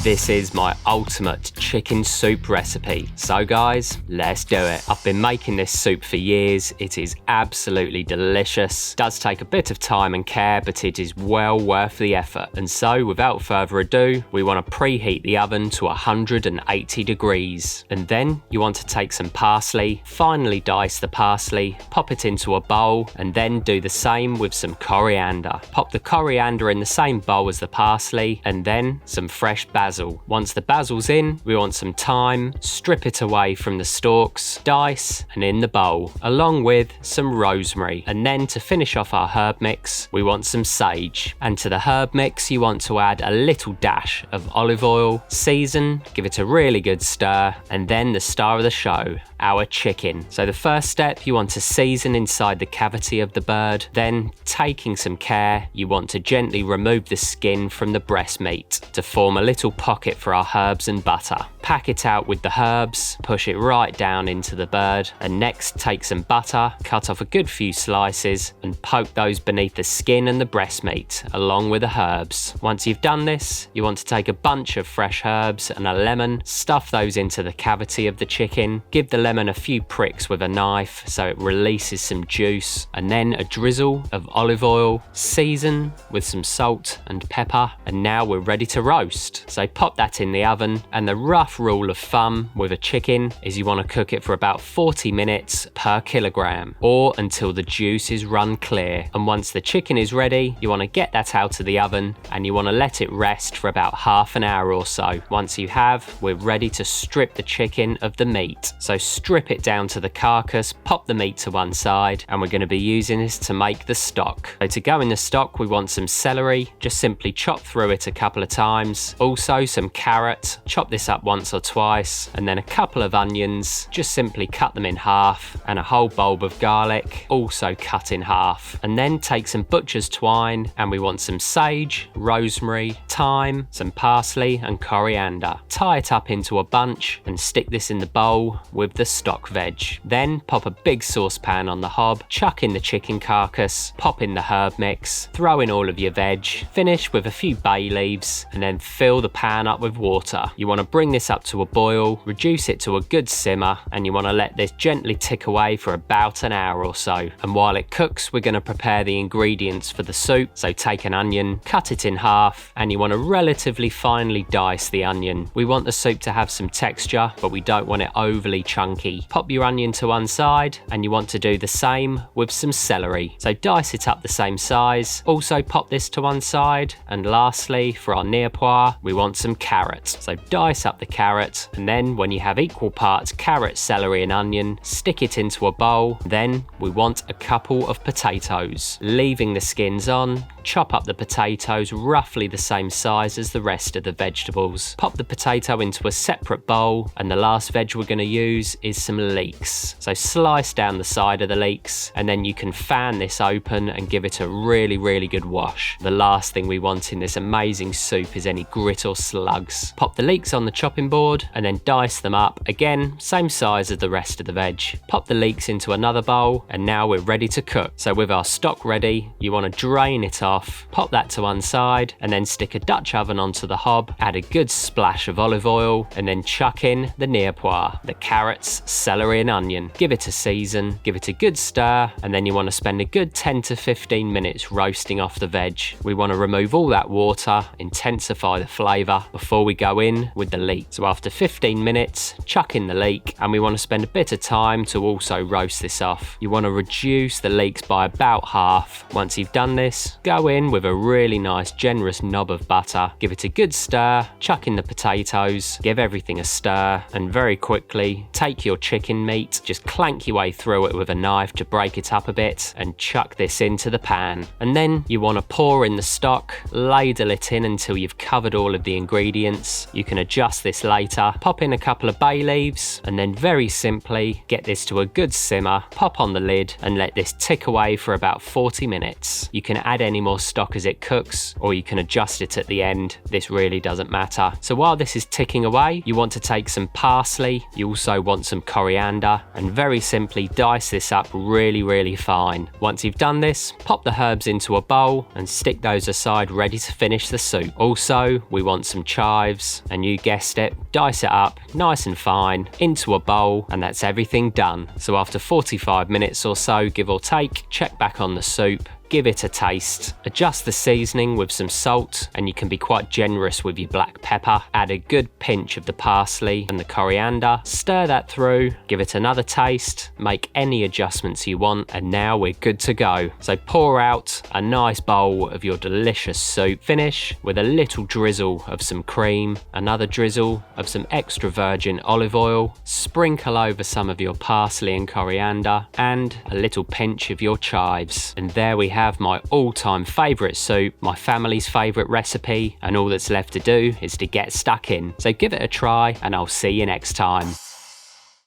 This is my ultimate chicken soup recipe. So guys, let's do it. I've been making this soup for years. It is absolutely delicious. It does take a bit of time and care, but it is well worth the effort. And so without further ado, we want to preheat the oven to 180 degrees. And then you want to take some parsley, finely dice the parsley, pop it into a bowl, and then do the same with some coriander. Pop the coriander in the same bowl as the parsley, and then some fresh basil. Once the basil's in, we want some thyme, strip it away from the stalks, dice, and in the bowl, along with some rosemary. And then to finish off our herb mix, we want some sage. And to the herb mix, you want to add a little dash of olive oil, season, give it a really good stir, and then the star of the show, our chicken. So the first step, you want to season inside the cavity of the bird. Then, taking some care, you want to gently remove the skin from the breast meat to form a little pocket for our herbs and butter. Pack it out with the herbs, push it right down into the bird, and next take some butter, cut off a good few slices, and poke those beneath the skin and the breast meat, along with the herbs. Once you've done this, you want to take a bunch of fresh herbs and a lemon, stuff those into the cavity of the chicken, give the lemon a few pricks with a knife so it releases some juice, and then a drizzle of olive oil, season with some salt and pepper, and now we're ready to roast. So pop that in the oven, and the rough rule of thumb with a chicken is you want to cook it for about 40 minutes per kilogram, or until the juice is run clear. And once the chicken is ready, you want to get that out of the oven and you want to let it rest for about half an hour or so. Once you have, we're ready to strip the chicken of the meat. So strip it down to the carcass, pop the meat to one side, and we're going to be using this to make the stock. So to go in the stock, we want some celery, just simply chop through it a couple of times. Also some carrot, chop this up once or twice, and then a couple of onions, just simply cut them in half, and a whole bulb of garlic, also cut in half. And then take some butcher's twine, and we want some sage, rosemary, thyme, some parsley and coriander. Tie it up into a bunch and stick this in the bowl with the stock veg. Then pop a big saucepan on the hob, chuck in the chicken carcass, pop in the herb mix, throw in all of your veg, finish with a few bay leaves, and then fill the pan up with water. You want to bring this up to a boil, reduce it to a good simmer, and you want to let this gently tick away for about an hour or so. And while it cooks, we're going to prepare the ingredients for the soup. So take an onion, cut it in half, and you want to relatively finely dice the onion. We want the soup to have some texture, but we don't want it overly chunky. Pop your onion to one side, and you want to do the same with some celery. So dice it up the same size. Also pop this to one side, and lastly, for our mirepoix, we want some carrots. So dice up the carrot, and then when you have equal parts carrot, celery and onion, stick it into a bowl. Then we want a couple of potatoes. Leaving the skins on, chop up the potatoes roughly the same size as the rest of the vegetables. Pop the potato into a separate bowl, and the last veg we're going to use is some leeks. So slice down the side of the leeks, and then you can fan this open and give it a really good wash. The last thing we want in this amazing soup is any grit or slugs. Pop the leeks on the chopping board and then dice them up. Again, same size as the rest of the veg. Pop the leeks into another bowl, and now we're ready to cook. So with our stock ready, you want to drain it off, pop that to one side, and then stick a Dutch oven onto the hob, add a good splash of olive oil, and then chuck in the mirepoix, the carrots, celery and onion. Give it a season, give it a good stir, and then you want to spend a good 10 to 15 minutes roasting off the veg. We want to remove all that water, intensify the flavour before we go in with the leek. So after 15 minutes, chuck in the leek, and we want to spend a bit of time to also roast this off. You want to reduce the leeks by about half. Once you've done this, go in with a really nice generous knob of butter, give it a good stir, chuck in the potatoes, give everything a stir, and very quickly take your chicken meat, just clank your way through it with a knife to break it up a bit, and chuck this into the pan. And then you want to pour in the stock, ladle it in until you've covered all of the ingredients. You can adjust this later, pop in a couple of bay leaves, and then very simply get this to a good simmer, pop on the lid, and let this tick away for about 40 minutes. You can add any more stock as it cooks, or you can adjust it at the end. This really doesn't matter. So while this is ticking away, you want to take some parsley. You also want some some coriander, and very simply dice this up really fine. Once you've done this, pop the herbs into a bowl and stick those aside ready to finish the soup. Also, we want some chives, and you guessed it, dice it up nice and fine into a bowl, and that's everything done. So after 45 minutes or so, give or take, check back on the soup, give it a taste, adjust the seasoning with some salt, and you can be quite generous with your black pepper. Add a good pinch of the parsley and the coriander, stir that through, give it another taste, make any adjustments you want, and now we're good to go. So pour out a nice bowl of your delicious soup. Finish with a little drizzle of some cream, another drizzle of some extra virgin olive oil, sprinkle over some of your parsley and coriander, and a little pinch of your chives. And there we have my all-time favourite soup, my family's favourite recipe, and all that's left to do is to get stuck in. So give it a try, and I'll see you next time.